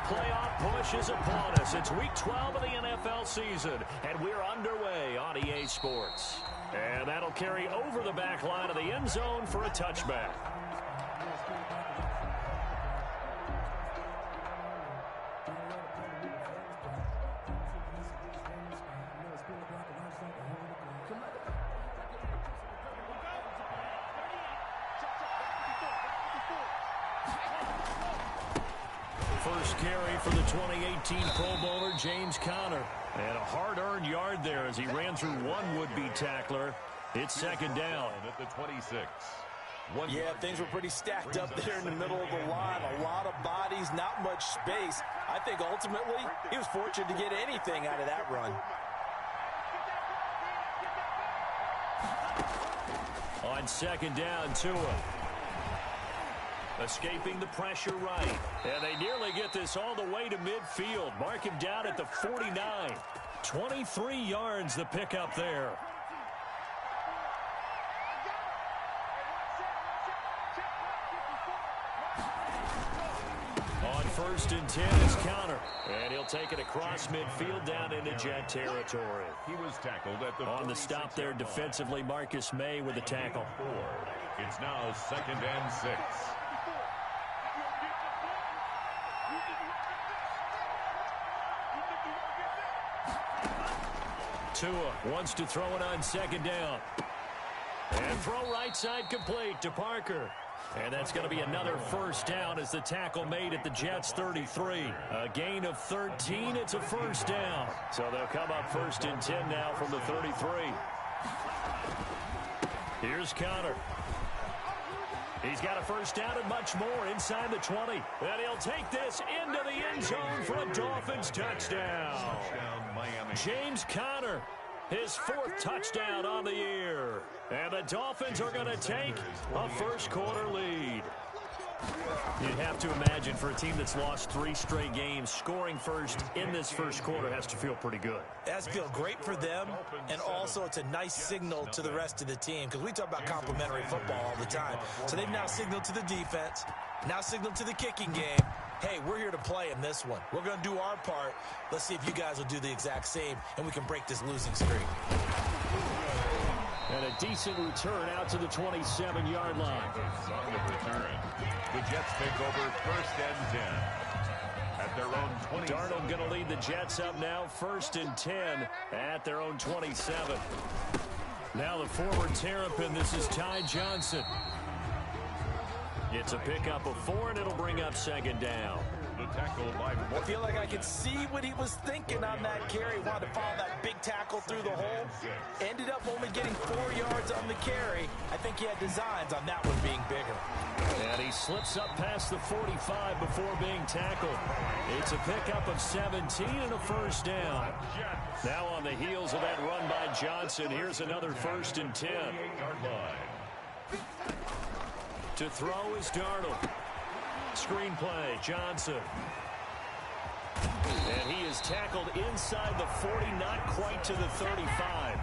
playoff push is upon us. It's Week 12 of the NFL season, and we're underway on EA Sports. And that'll carry over the back line of the end zone for a touchback. First carry for the 2018 Pro Bowler, James Conner. And a hard-earned yard there as he ran through one would-be tackler. It's second down at the 26. Yeah, things were pretty stacked up there in the middle of the line. A lot of bodies, not much space. I think ultimately he was fortunate to get anything out of that run. On second down, Tua. Escaping the pressure right. And they nearly get this all the way to midfield. Mark him down at the 49. 23 yards the pickup there. On first and 10 is Conner. And he'll take it across midfield down into Jet territory. He was tackled at the on the stop there defensively, Marcus May with the tackle. It's now second and 6. Tua wants to throw it on second down. And throw right side complete to Parker. And that's going to be another first down as the tackle made at the Jets' 33. A gain of 13. It's a first down. So they'll come up first and 10 now from the 33. Here's Conner. He's got a first down and much more inside the 20. And he'll take this into the end zone for a Dolphins touchdown. James Conner, his 4th touchdown on the year. And the Dolphins are going to take a first-quarter lead. You'd have to imagine for a team that's lost 3 straight games, scoring first in this first quarter has to feel pretty good. It has to feel great for them, and also it's a nice signal to the rest of the team, because we talk about complimentary football all the time. So they've now signaled to the defense, now signaled to the kicking game, hey, we're here to play in this one. We're going to do our part. Let's see if you guys will do the exact same, and we can break this losing streak. And a decent return out to the 27-yard line. On the return, the Jets take over first and 10 at their own 27. Darnold going to lead the Jets up now, first and 10 at their own 27. Now the forward Terrapin, this is Ty Johnson. It's a pickup of 4, and it'll bring up second down. The tackle by I feel like I could see what he was thinking on that carry. Wanted to follow that big tackle through the hole. Ended up only getting 4 yards on the carry. I think he had designs on that one being bigger. And he slips up past the 45 before being tackled. It's a pickup of 17 and a first down. Now on the heels of that run by Johnson, here's another first and 10. To throw is Darnold. Screenplay, Johnson. And he is tackled inside the 40, not quite to the 35.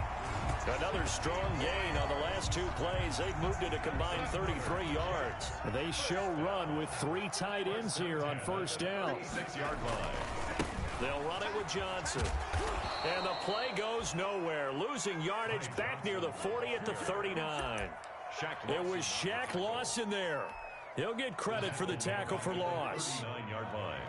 Another strong gain on the last 2 plays. They've moved it a combined 33 yards. They show run with 3 tight ends here on first down. 6-yard line. They'll run it with Johnson. And the play goes nowhere. Losing yardage back near the 40 at the 39. It was Shaq Lawson there. He'll get credit for the tackle for loss. 9-yard line.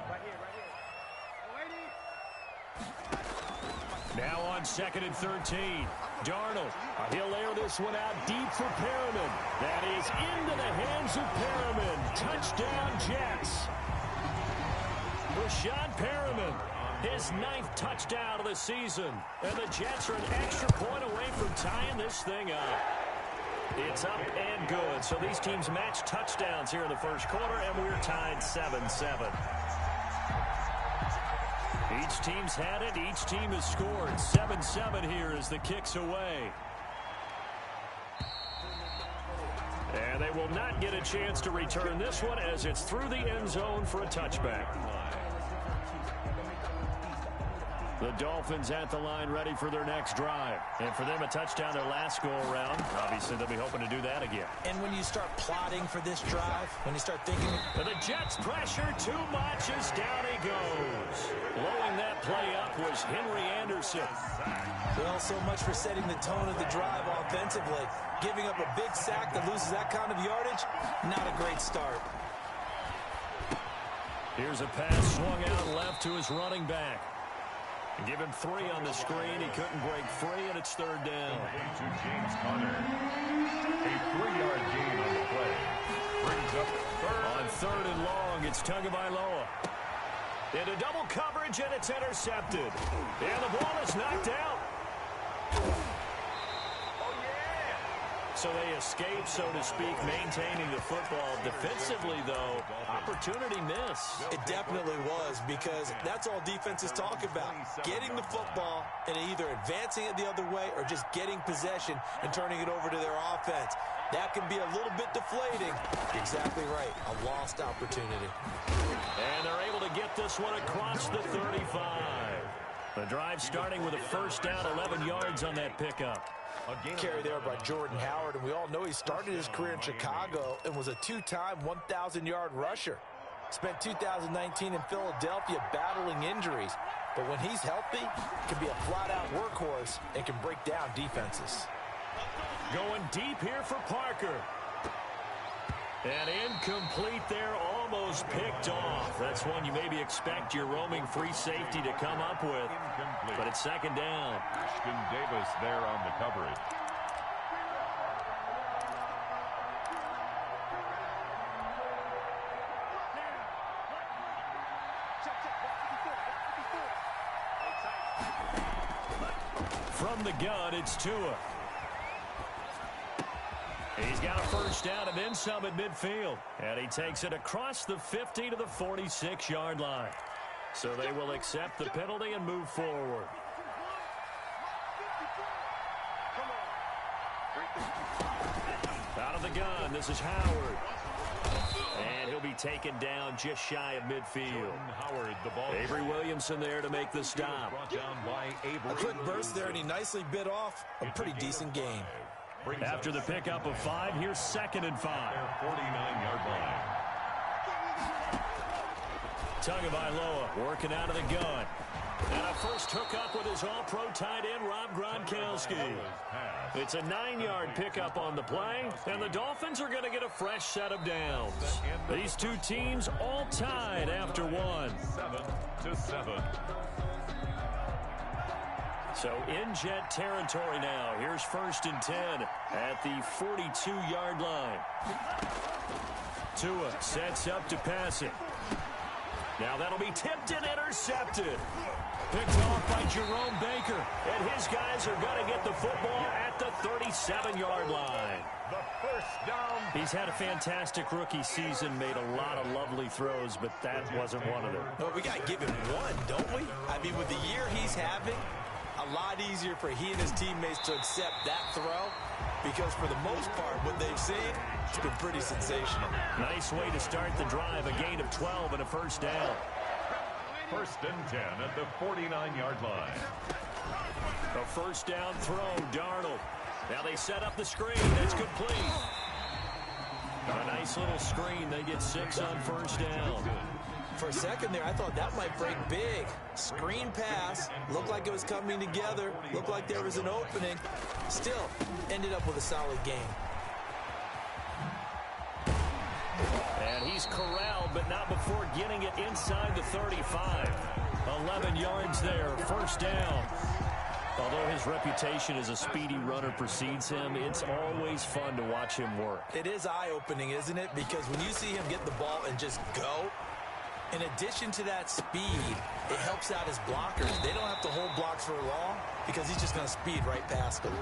Now on second and 13. Darnold. He'll air this one out deep for Perriman. That is into the hands of Perriman. Touchdown, Jets. Rashad Perriman, his 9th touchdown of the season. And the Jets are an extra point away from tying this thing up. It's up and good. So these teams match touchdowns here in the first quarter, and we're tied 7-7. Each team's had it. Each team has scored. 7-7 here as the kick's away. And they will not get a chance to return this one as it's through the end zone for a touchback. The Dolphins at the line ready for their next drive. And for them, a touchdown their last go-around. Obviously, they'll be hoping to do that again. And when you start plotting for this drive, when you start thinking... And the Jets pressure too much as down he goes. Here's Henry Anderson. Well, so much for setting the tone of the drive offensively. Giving up a big sack that loses that kind of yardage, not a great start. Here's a pass swung out left to his running back. Give him 3 on the screen. He couldn't break free, and it's third down. To James Conner. A 3-yard gain on the play. Brings up third. On third and long, it's Tagovailoa. Into double coverage, and it's intercepted. And the ball is knocked out. So they escape, so to speak, maintaining the football. Defensively, though, opportunity miss. It definitely was, because that's all defenses talk about. Getting the football and either advancing it the other way or just getting possession and turning it over to their offense. That can be a little bit deflating. Exactly right. A lost opportunity. And they're able to get this one across the 35. The drive starting with a first down, 11 yards on that pickup. Carry there by Jordan Howard, and we all know he started his career in Chicago and was a 2-time 1,000-yard rusher. Spent 2019 in Philadelphia battling injuries, but when he's healthy, can be a flat-out workhorse and can break down defenses. Going deep here for Parker. And incomplete there, almost picked off. That's one you maybe expect your roaming free safety to come up with. But it's second down. Ashton Davis there on the coverage. From the gun, it's Tua. He's got a first down and then some at midfield. And he takes it across the 50 to the 46-yard line. So they will accept the penalty and move forward. Out of the gun, this is Howard. And he'll be taken down just shy of midfield. Howard, the ball. Avery Williamson there to make the stop. A quick burst there, and he nicely bit off a pretty decent gain. After the pickup of 5, here's second and 5. 49-yard line. Tagovailoa working out of the gun. And a first hookup with his all-pro tight end, Rob Gronkowski. It's a 9-yard pickup on the play, and the Dolphins are going to get a fresh set of downs. These two teams all tied after 1. 7-7. So in Jet territory now. Here's first and 10 at the 42-yard line. Tua sets up to pass it. Now that'll be tipped and intercepted. Picked off by Jerome Baker. And his guys are going to get the football at the 37-yard line. The first down. He's had a fantastic rookie season, made a lot of lovely throws, but that wasn't one of them. Well, we got to give him one, don't we? I mean, with the year he's having, a lot easier for he and his teammates to accept that throw, because for the most part, what they've seen, it's been pretty sensational. Nice way to start the drive, a gain of 12 and a first down. First and 10 at the 49-yard line. A first down throw, Darnold. Now they set up the screen. That's complete. A nice little screen. They get 6 on first down. For a second there, I thought that might break big. Screen pass. Looked like it was coming together. Looked like there was an opening. Still, ended up with a solid game. And he's corralled, but not before getting it inside the 35. 11 yards there, first down. Although his reputation as a speedy runner precedes him, it's always fun to watch him work. It is eye-opening, isn't it? Because when you see him get the ball and just go, in addition to that speed, it helps out his blockers. They don't have to hold blocks for long because he's just going to speed right past them.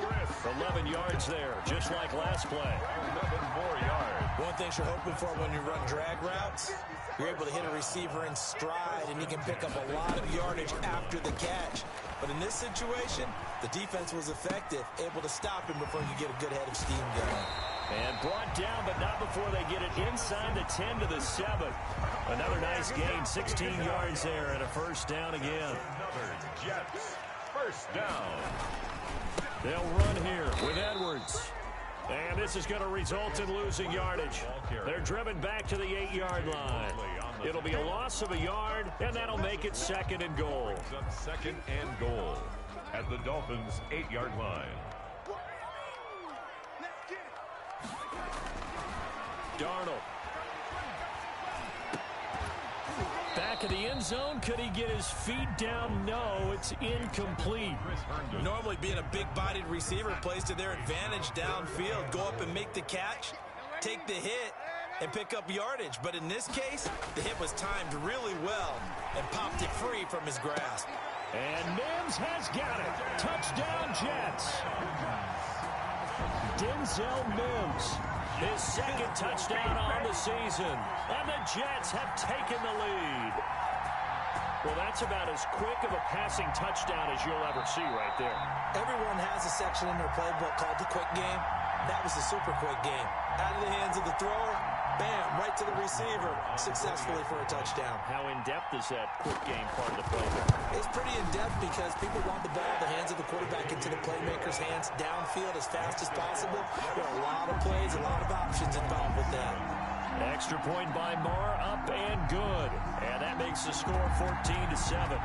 11 yards there, just like last play. 11 more yards. One thing you're hoping for when you run drag routes, you're able to hit a receiver in stride, and he can pick up a lot of yardage after the catch. But in this situation, the defense was effective, able to stop him before he could get a good head of steam going. And brought down, but not before they get it inside the 10 to the 7. Another nice gain, 16 yards there, and a first down again. Another Jets first down. They'll run here with Edwards. And this is going to result in losing yardage. They're driven back to the 8-yard line. It'll be a loss of a yard, and that'll make it 2nd and goal. Second and goal at the Dolphins' 8-yard line. Darnold. Back of the end zone. Could he get his feet down? No, it's incomplete. Normally being a big-bodied receiver plays to their advantage downfield. Go up and make the catch, take the hit, and pick up yardage. But in this case, the hit was timed really well and popped it free from his grasp. And Mims has got it. Touchdown, Jets. Denzel Mims, his 2nd touchdown on the season. And the Jets have taken the lead. Well, that's about as quick of a passing touchdown as you'll ever see right there. Everyone has a section in their playbook called the quick game. That was a super quick game. Out of the hands of the thrower, bam, right to the receiver, successfully for a touchdown. How in-depth is that quick game part of the playbook? It's pretty in-depth because people want the ball in the hands of the quarterback into the playmaker's hands downfield as fast as possible. There are a lot of plays, a lot of options involved with that. Extra point by Marr, up and good. And that makes the score 14-7.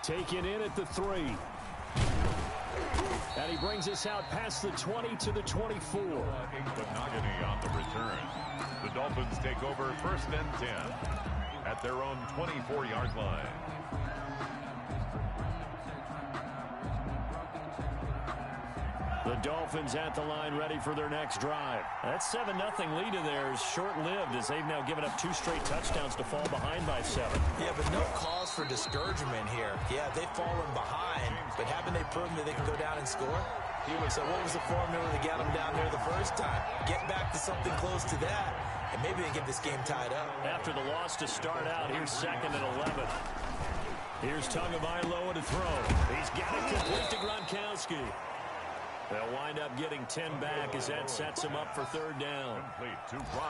Taken in at the 3. And he brings us out past the 20 to the 24. Monogamy on the return. The Dolphins take over 1st and 10 at their own 24-yard line. The Dolphins at the line, ready for their next drive. That 7-0 lead of theirs short-lived as they've now given up 2 straight touchdowns to fall behind by 7. Yeah, but no cause for discouragement here. Yeah, they've fallen behind, but haven't they proven that they can go down and score? So what was the formula that got them down there the first time? Get back to something close to that, and maybe they get this game tied up. After the loss to start out, here's 2nd and 11. Here's Tagovailoa to throw. He's got it complete to Gronkowski. They'll wind up getting 10 back as that sets him up for 3rd down.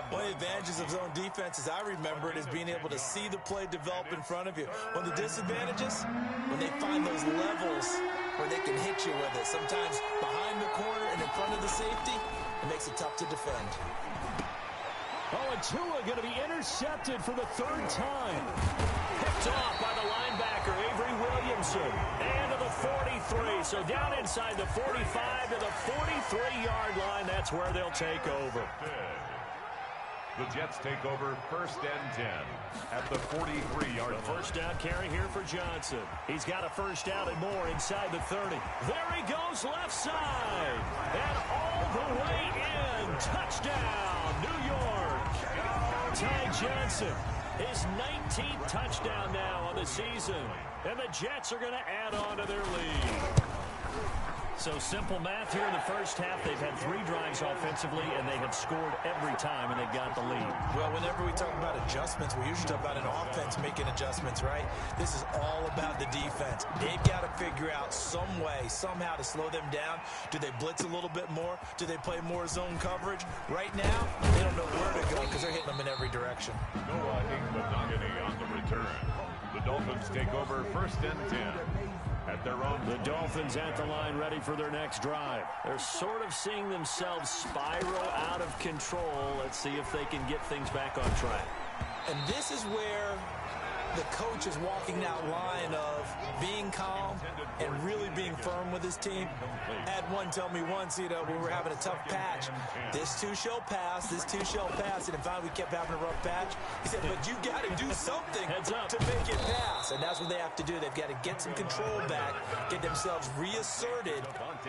One of the advantages of zone defense, as I remember it, is being able to see the play develop in front of you. One of the disadvantages, when they find those levels where they can hit you with it, sometimes behind the corner and in front of the safety, it makes it tough to defend. Oh, and Tua going to be intercepted for the 3rd time. Picked off by the linebacker, Avery Williamson. And to the 43. So down inside the 45 to the 43-yard line. That's where they'll take over. The Jets take over 1st and 10 at the 43-yard line. First down carry here for Johnson. He's got a first down and more inside the 30. There he goes left side. And all the way in. Touchdown, New York. Ty Johnson, his 19th touchdown now on the season. And the Jets are going to add on to their lead. So simple math here in the first half. They've had 3 drives offensively, and they have scored every time, and they've got the lead. Well, whenever we talk about adjustments, we usually talk about an offense making adjustments, right? This is all about the defense. They've got to figure out some way, somehow to slow them down. Do they blitz a little bit more? Do they play more zone coverage? Right now, they don't know where to go because they're hitting them in every direction. Noah Monogany on the return. The Dolphins take over 1st and 10. At their own. The Dolphins at the line, ready for their next drive. They're sort of seeing themselves spiral out of control. Let's see if they can get things back on track. And this is where the coach is walking that line of being calm and really being firm with his team. I had one tell me once, we were having a tough patch. This too shall pass, this too shall pass. And finally we kept having a rough patch. He said, but you got to do something to make it pass. And that's what they have to do. They've got to get some control back, get themselves reasserted,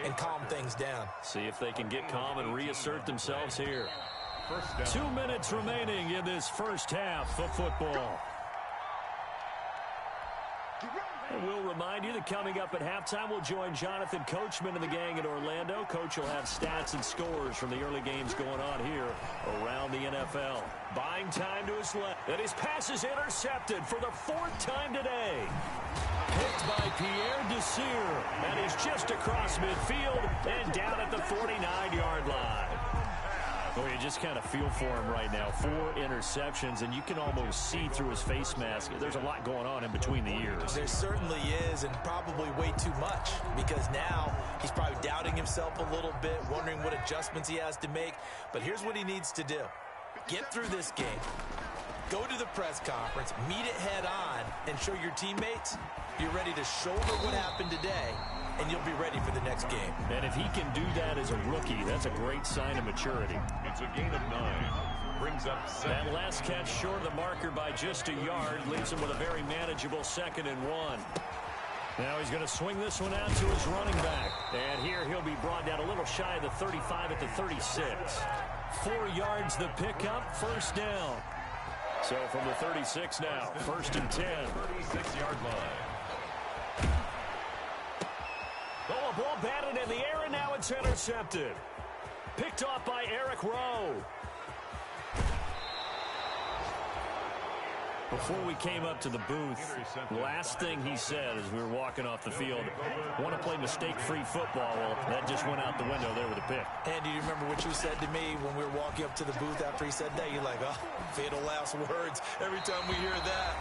and calm things down. See if they can get calm and reassert themselves here. 2 minutes remaining in this first half of football. And we'll remind you that coming up at halftime, we'll join Jonathan Coachman and the gang in Orlando. Coach will have stats and scores from the early games going on here around the NFL. Buying time to his left. And his pass is intercepted for the 4th time today. Picked by Pierre Desir. And he's just across midfield and down at the 49-yard line. Well, you just kind of feel for him right now. 4 interceptions, and you can almost see through his face mask. There's a lot going on in between the ears. There certainly is, and probably way too much, because now he's probably doubting himself a little bit, wondering what adjustments he has to make. But here's what he needs to do. Get through this game. Go to the press conference, meet it head on, and show your teammates you're ready to shoulder what happened today, and you'll be ready for the next game. And if he can do that as a rookie, that's a great sign of maturity. It's a gain of 9. Brings up 7. That last catch short of the marker by just a yard leaves him with a very manageable 2nd and 1. Now he's going to swing this one out to his running back. And here he'll be brought down a little shy of the 35 at the 36. 4 yards the pickup, first down. So from the 36 now, 1st and 10. 36-yard line. Oh, a ball batted in the air, and now it's intercepted. Picked off by Eric Rowe. Before we came up to the booth, last thing he said as we were walking off the field, want to play mistake-free football. Well, that just went out the window there with a pick. Andy, do you remember what you said to me when we were walking up to the booth after he said that? You're like, oh, fatal last words. Every time we hear that,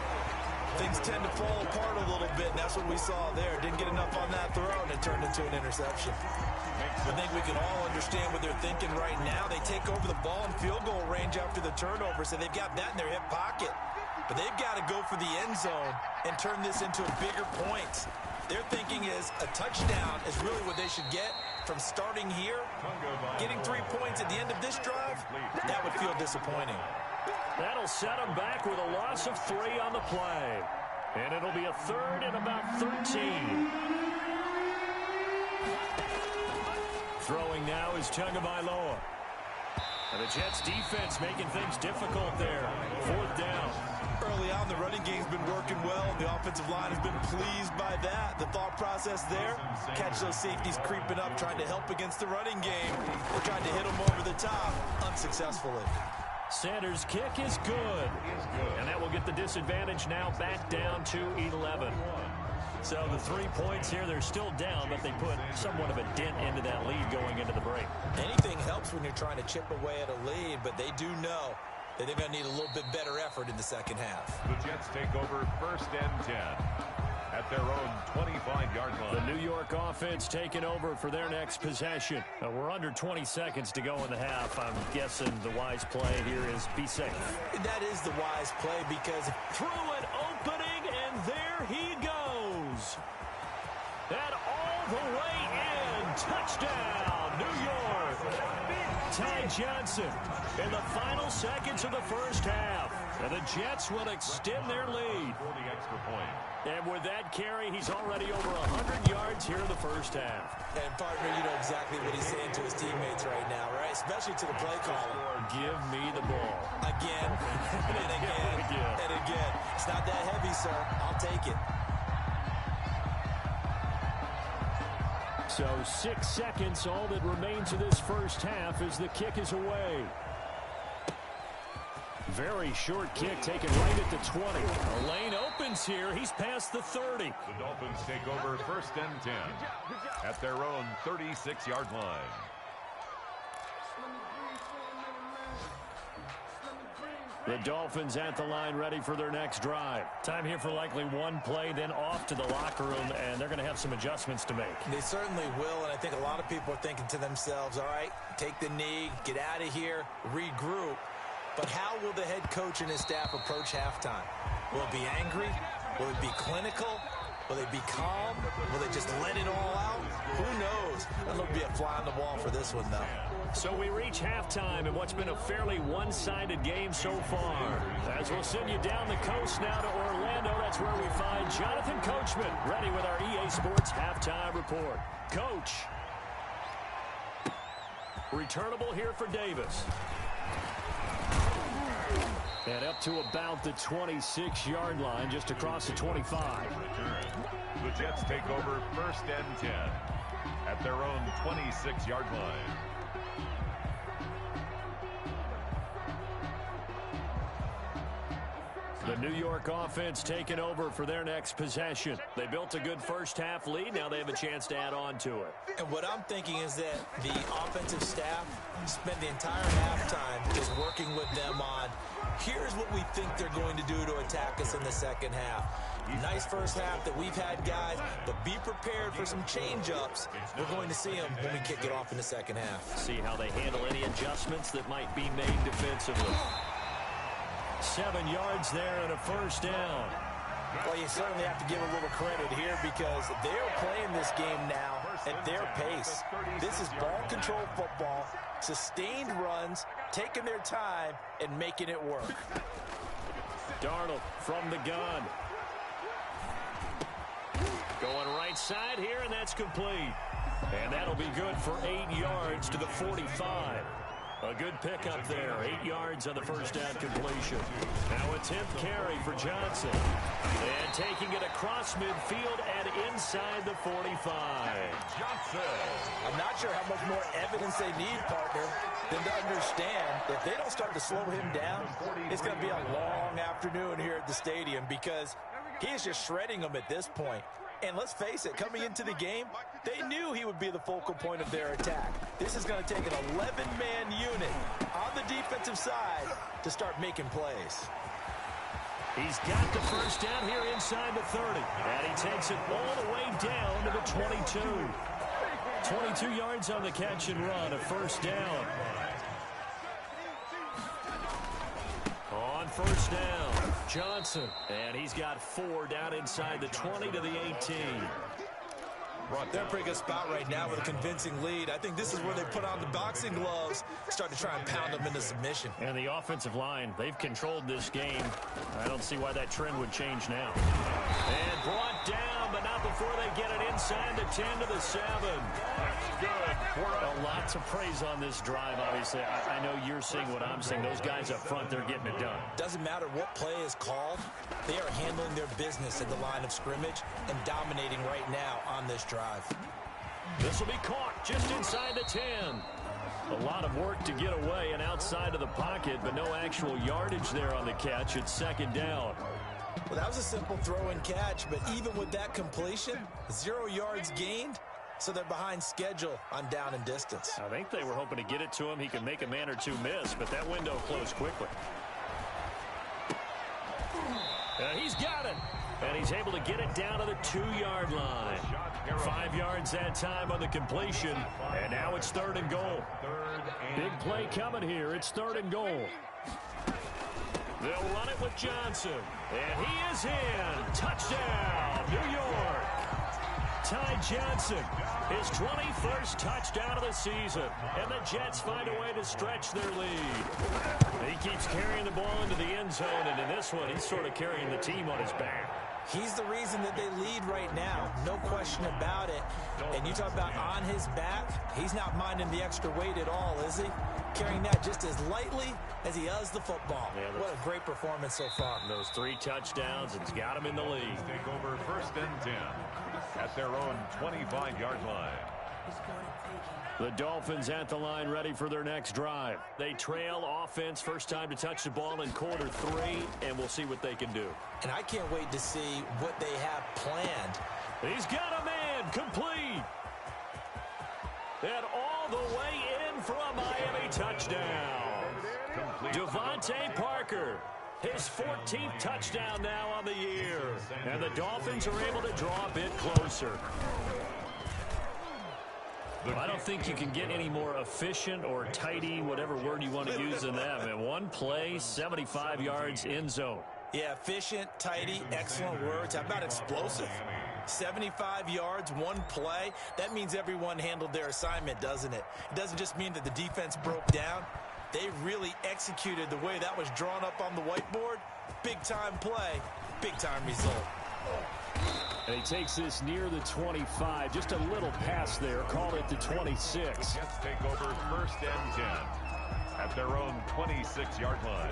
things tend to fall apart a little bit, and that's what we saw there. Didn't get enough on that throw, and it turned into an interception. I think we can all understand what they're thinking right now. They take over the ball in field goal range after the turnover, so they've got that in their hip pocket. But they've got to go for the end zone and turn this into a bigger point. Their thinking is a touchdown is really what they should get from starting here. Getting 3 points at the end of this drive, that would feel disappointing. That'll set them back with a loss of 3 on the play. And it'll be a 3rd and about 13. Throwing now is Tagovailoa. And the Jets defense making things difficult there. 4th down. Early on, the running game's been working well, and the offensive line has been pleased by that. The thought process there, catch those safeties creeping up, trying to help against the running game. They're trying to hit them over the top, unsuccessfully. Sanders' kick is good. And that will get the disadvantage now back down to 11. So the 3 points here, they're still down, but they put somewhat of a dent into that lead going into the break. Anything helps when you're trying to chip away at a lead, but they do know that they're going to need a little bit better effort in the second half. The Jets take over 1st and 10 at their own 25-yard line. The New York offense taking over for their next possession. We're under 20 seconds to go in the half. I'm guessing the wise play here is be safe. That is the wise play because through an opening, and there he goes. And all the way in. Touchdown, New York. Ty Johnson in the final seconds of the first half. And the Jets will extend their lead. For the extra point. And with that carry, he's already over 100 yards here in the first half. And partner, you know exactly what he's saying to his teammates right now, right? Especially to the play caller. Give me the ball. Again, and again, and again. It's not that heavy, sir. I'll take it. So 6 seconds, all that remains of this first half as the kick is away. Very short kick taken right at the 20. A lane opens here. He's past the 30. The Dolphins take over 1st and 10 at their own 36-yard line. The Dolphins at the line ready for their next drive. Time here for likely one play, then off to the locker room, and they're going to have some adjustments to make. They certainly will, and I think a lot of people are thinking to themselves, all right, take the knee, get out of here, regroup. But how will the head coach and his staff approach halftime? Will it be angry? Will it be clinical? Will they be calm? Will they just let it all out? Who knows? That'll be a fly on the wall for this one, though. So we reach halftime in what's been a fairly one-sided game so far. As we'll send you down the coast now to Orlando, that's where we find Jonathan Coachman, ready with our EA Sports Halftime Report. Coach. Returnable here for Davis. And up to about the 26-yard line, just across the 25. The Jets take over 1st and 10 at their own 26-yard line. The New York offense taking over for their next possession. They built a good first-half lead. Now they have a chance to add on to it. And what I'm thinking is that the offensive staff spent the entire halftime just working with them on, here's what we think they're going to do to attack us in the second half. Nice first half that we've had, guys, but be prepared for some change-ups. We're going to see them when we kick it off in the second half. See how they handle any adjustments that might be made defensively. 7 yards there and a first down. Well, you certainly have to give a little credit here because they're playing this game now at their pace. This is ball control football, sustained runs, taking their time, and making it work. Darnold from the gun. Going right side here, and that's complete. And that'll be good for 8 yards to the 45. A good pickup there. 8 yards on the first down completion. Now a 10th carry for Johnson. And taking it across midfield and inside the 45. Johnson. I'm not sure how much more evidence they need, partner, than to understand that if they don't start to slow him down, it's going to be a long afternoon here at the stadium because he is just shredding them at this point. And let's face it, coming into the game, they knew he would be the focal point of their attack. This is going to take an 11-man unit on the defensive side to start making plays. He's got the first down here inside the 30. And he takes it all the way down to the 22. 22 yards on the catch and run, a first down. On first down, Johnson. And he's got 4 down inside the 20 to the 18. They're in a pretty good spot right now with a convincing lead. I think this is where they put on the boxing gloves, start to try and pound them into submission. And the offensive line, they've controlled this game. I don't see why that trend would change now. And brought down, but not before they get it inside the 10 to the 7. That's good. A lot to praise on this drive, obviously. I know you're seeing what I'm seeing. Those guys up front, they're getting it done. Doesn't matter what play is called. They are handling their business at the line of scrimmage and dominating right now on this drive. This will be caught just inside the 10. A lot of work to get away and outside of the pocket, but no actual yardage there on the catch. It's second down. Well, that was a simple throw and catch, but even with that completion, 0 yards gained, so they're behind schedule on down and distance. I think they were hoping to get it to him. He could make a man or two miss, but that window closed quickly. He's got it. And he's able to get it down to the 2-yard line. 5 yards that time on the completion. And now it's 3rd and goal. Big play coming here. It's 3rd and goal. They'll run it with Johnson. And he is in. Touchdown, New York. Ty Johnson, his 21st touchdown of the season. And the Jets find a way to stretch their lead. He keeps carrying the ball into the end zone, and in this one, he's sort of carrying the team on his back. He's the reason that they lead right now. No question about it. And you talk about on his back, he's not minding the extra weight at all, is he? Carrying that just as lightly as he does the football. Yeah, what a great performance so far. Those 3 touchdowns, it's got him in the lead. Take over 1st and 10 at their own 25-yard line. The Dolphins at the line ready for their next drive. They trail offense, first time to touch the ball in quarter 3, and we'll see what they can do. And I can't wait to see what they have planned. He's got a man complete. And all the way in for a Miami touchdown. Devontae Parker, his 14th touchdown now on the year. And the Dolphins are able to draw a bit closer. I don't think you can get any more efficient or tidy, whatever word you want to use in them. In one play, 75 yards end zone. Yeah, efficient, tidy, excellent words. How about explosive? 75 yards, one play. That means everyone handled their assignment, doesn't it? It doesn't just mean that the defense broke down. They really executed the way that was drawn up on the whiteboard. Big-time play, big-time result. And he takes this near the 25. Just a little pass there. Call it the 26. The Jets take over 1st and 10 at their own 26-yard line.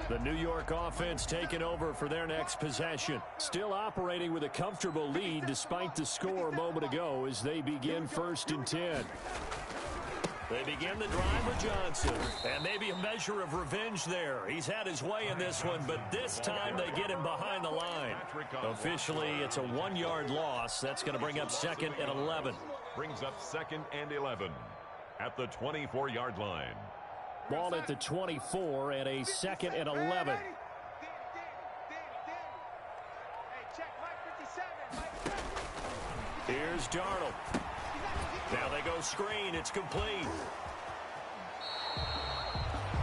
The New York offense taking over for their next possession. Still operating with a comfortable lead despite the score a moment ago as they begin 1st and 10. They begin the drive with Johnson. And maybe a measure of revenge there. He's had his way in this one, but this time they get him behind the line. Officially, it's a 1-yard loss. That's going to bring up 2nd and 11. Brings up 2nd and 11 at the 24-yard line. Ball at the 24 and a 2nd and 11. Here's Darnold. Now they go screen. It's complete.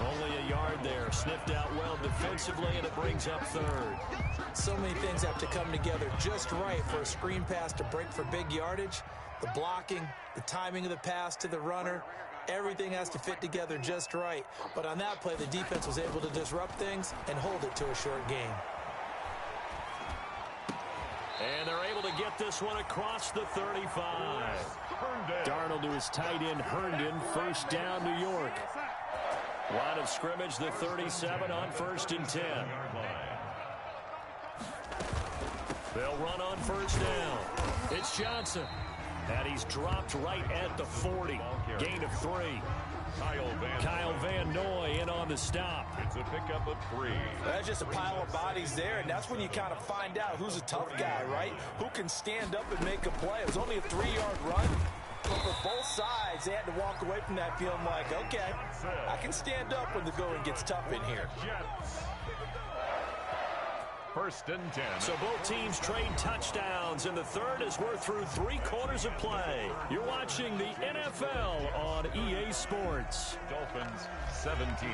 Only a yard there. Sniffed out well defensively, and it brings up 3rd. So many things have to come together just right for a screen pass to break for big yardage. The blocking, the timing of the pass to the runner, everything has to fit together just right. But on that play, the defense was able to disrupt things and hold it to a short game. And they're able to get this one across the 35. Darnold to his tight end, Herndon. First down, New York. Line of scrimmage, the 37 on 1st and 10. They'll run on 1st down. It's Johnson. And he's dropped right at the 40. Gain of 3. Kyle Van Noy in on the stop. It's a pickup of 3. That's just a pile of bodies there, and that's when you kind of find out who's a tough guy, right? Who can stand up and make a play. It was only a 3-yard run, but for both sides, they had to walk away from that feeling like, okay, I can stand up when the going gets tough in here. 1st and 10. So both teams trade touchdowns, and the 3rd as we're through 3 quarters of play. You're watching the NFL on EA Sports. Dolphins 17.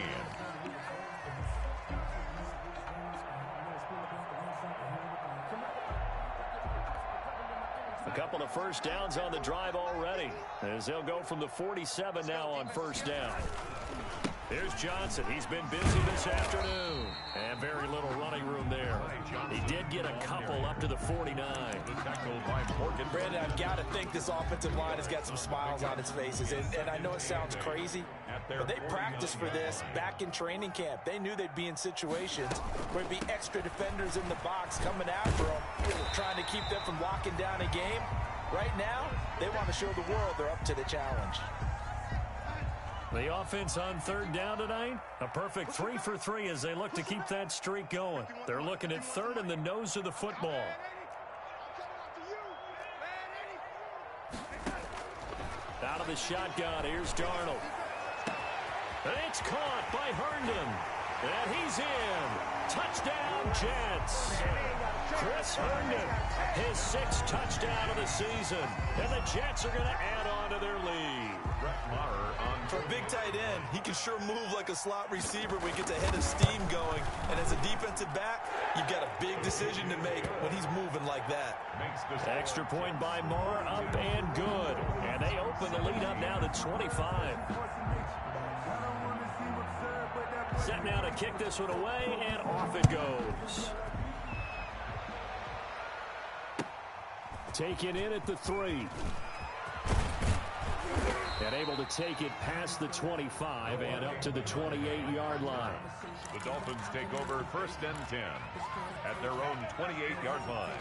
A couple of first downs on the drive already, as they'll go from the 47 now on 1st down. Here's Johnson. He's been busy this afternoon. And very little running room there. He did get a couple up to the 49. Brandon, I've got to think this offensive line has got some smiles on its faces. And I know it sounds crazy, but they practiced for this back in training camp. They knew they'd be in situations where there'd be extra defenders in the box coming after them, trying to keep them from locking down a game. Right now, they want to show the world they're up to the challenge. The offense on 3rd down tonight, a perfect 3 for 3 as they look to keep that streak going. They're looking at 3rd in the nose of the football. Out of the shotgun, here's Darnold. It's caught by Herndon. And he's in. Touchdown, Jets. Chris Herndon, his 6th touchdown of the season. And the Jets are going to add on to their lead. For a big tight end, he can sure move like a slot receiver when he gets a head of steam going. And as a defensive back, you've got a big decision to make when he's moving like that. Extra point by Moore, up and good. And they open the lead up now to 25. Set now to kick this one away, and off it goes. Taken in at the 3. And able to take it past the 25 and up to the 28-yard line. The Dolphins take over 1st and 10 at their own 28-yard line.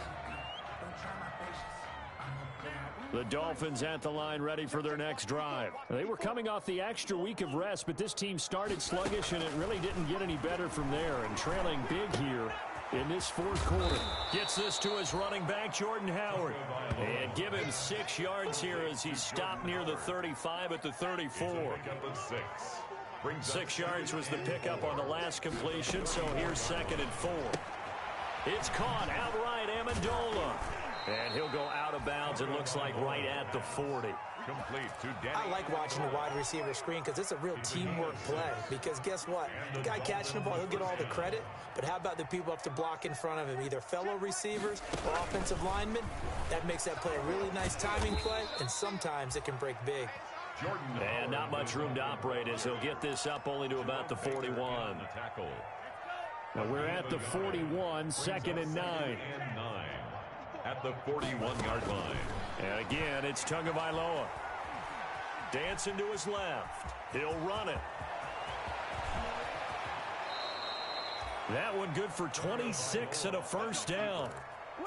The Dolphins at the line ready for their next drive. They were coming off the extra week of rest, but this team started sluggish, and it really didn't get any better from there. And trailing big here in this 4th quarter. Gets this to his running back, Jordan Howard. And give him 6 yards here as he stopped near the 35 at the 34. 6 yards was the pickup on the last completion, so here's 2nd and 4. It's caught outright, Amendola. And he'll go out of bounds, it looks like right at the 40. Complete to Danny. I like watching the wide receiver screen because it's a real teamwork play. Because guess what? The guy catching the ball, he'll get all the credit. But how about the people up to block in front of him, either fellow receivers or offensive linemen? That makes that play a really nice timing play, and sometimes it can break big. And not much room to operate as he'll get this up only to about the 41. Now we're at the 41, 2nd and 9. At the 41-yard line. And again, it's Tagovailoa. Dancing to his left. He'll run it. That one good for 26 and a first down.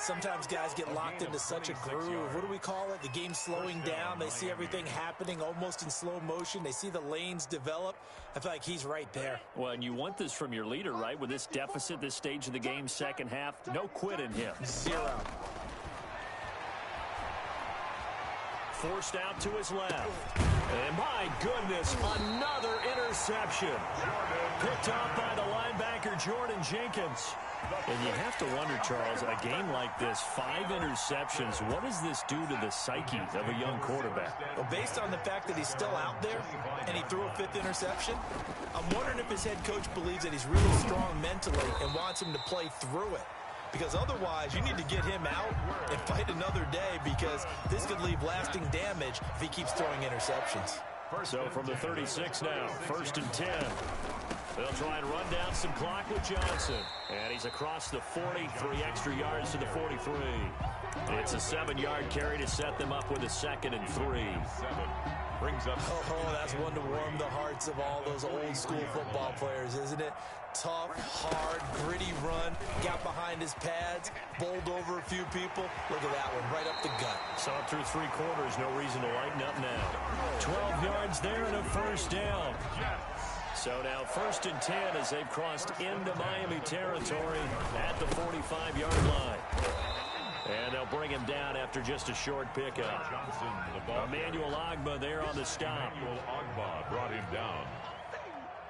Sometimes guys get locked into such a groove. What do we call it? The game's slowing down. They see everything happening almost in slow motion. They see the lanes develop. I feel like he's right there. Well, and you want this from your leader, right? With this deficit, this stage of the game, second half, no quit in him. 0. Forced out to his left. And my goodness, another interception. Picked off by the linebacker, Jordan Jenkins. And you have to wonder, Charles, a game like this, 5 interceptions, what does this do to the psyche of a young quarterback? Well, based on the fact that he's still out there and he threw a 5th interception, I'm wondering if his head coach believes that he's really strong mentally and wants him to play through it. Because otherwise, you need to get him out and fight another day, because this could leave lasting damage if he keeps throwing interceptions. So from the 36 now, 1st and 10. They'll try and run down some clock with Johnson. And he's across the 40, 3 extra yards to the 43. It's a 7-yard carry to set them up with a 2nd and 3. Brings up. Oh, that's one to warm the hearts of all those old school football players, isn't it? Tough, hard, gritty run. Got behind his pads, bowled over a few people. Look at that one, right up the gut. Saw it through 3 quarters. No reason to lighten up now. 12 yards there and a 1st down. So now 1st and 10 as they've crossed into Miami territory at the 45-yard line. And they'll bring him down after just a short pickup. Emmanuel Ogbah there on the stop. Emmanuel Ogbah brought him down.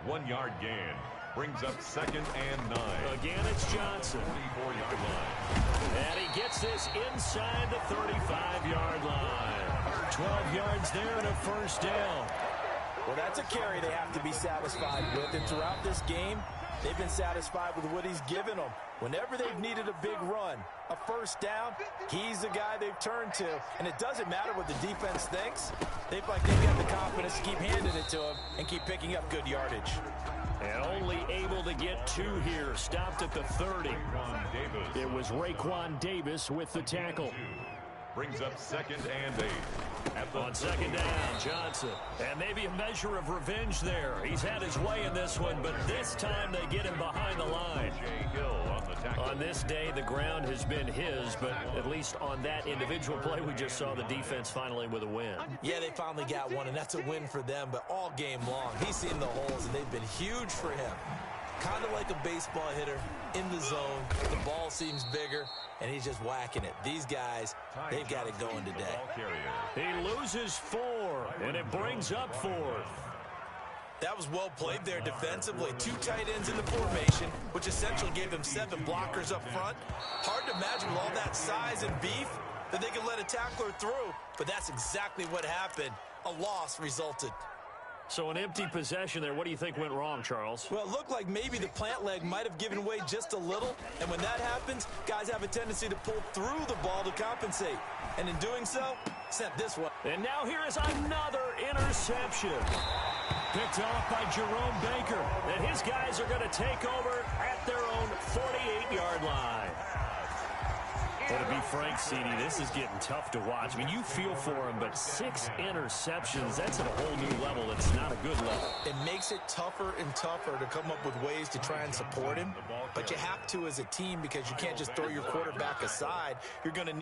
1-yard gain. Brings up 2nd and 9. Again, it's Johnson. 44-yard line. And he gets this inside the 35-yard line. 12 yards there and a 1st down. Well, that's a carry they have to be satisfied with. And throughout this game, they've been satisfied with what he's given them. Whenever they've needed a big run, a 1st down, he's the guy they've turned to. And it doesn't matter what the defense thinks. They feel like they've got the confidence to keep handing it to him and keep picking up good yardage. And only able to get 2 here. Stopped at the 30. It was Raekwon Davis with the tackle. Brings up 2nd and 8. On 2nd down, Johnson. And maybe a measure of revenge there. He's had his way in this one, but this time they get him behind the line. On this day, the ground has been his, but at least on that individual play, we just saw the defense finally with a win. Yeah, they finally got one, and that's a win for them, but all game long, he's seen the holes, and they've been huge for him. Kind of like a baseball hitter in the zone. The ball seems bigger, and he's just whacking it. These guys, they've got it going today. He loses 4, and it brings up 4th. That was well played there defensively. 2 tight ends in the formation, which essentially gave them 7 blockers up front. Hard to imagine with all that size and beef that they could let a tackler through, but that's exactly what happened. A loss resulted. So an empty possession there. What do you think went wrong, Charles? Well, it looked like maybe the plant leg might have given way just a little. And when that happens, guys have a tendency to pull through the ball to compensate. And in doing so, sent this one. And now here is another interception. Picked off by Jerome Baker. And his guys are going to take over at their own 48-yard line. Well, to be frank, CD, this is getting tough to watch. I mean, you feel for him, but 6 interceptions, that's at a whole new level. It's not a good level. It makes it tougher and tougher to come up with ways to try and support him. But you have to as a team, because you can't just throw your quarterback aside. You're going to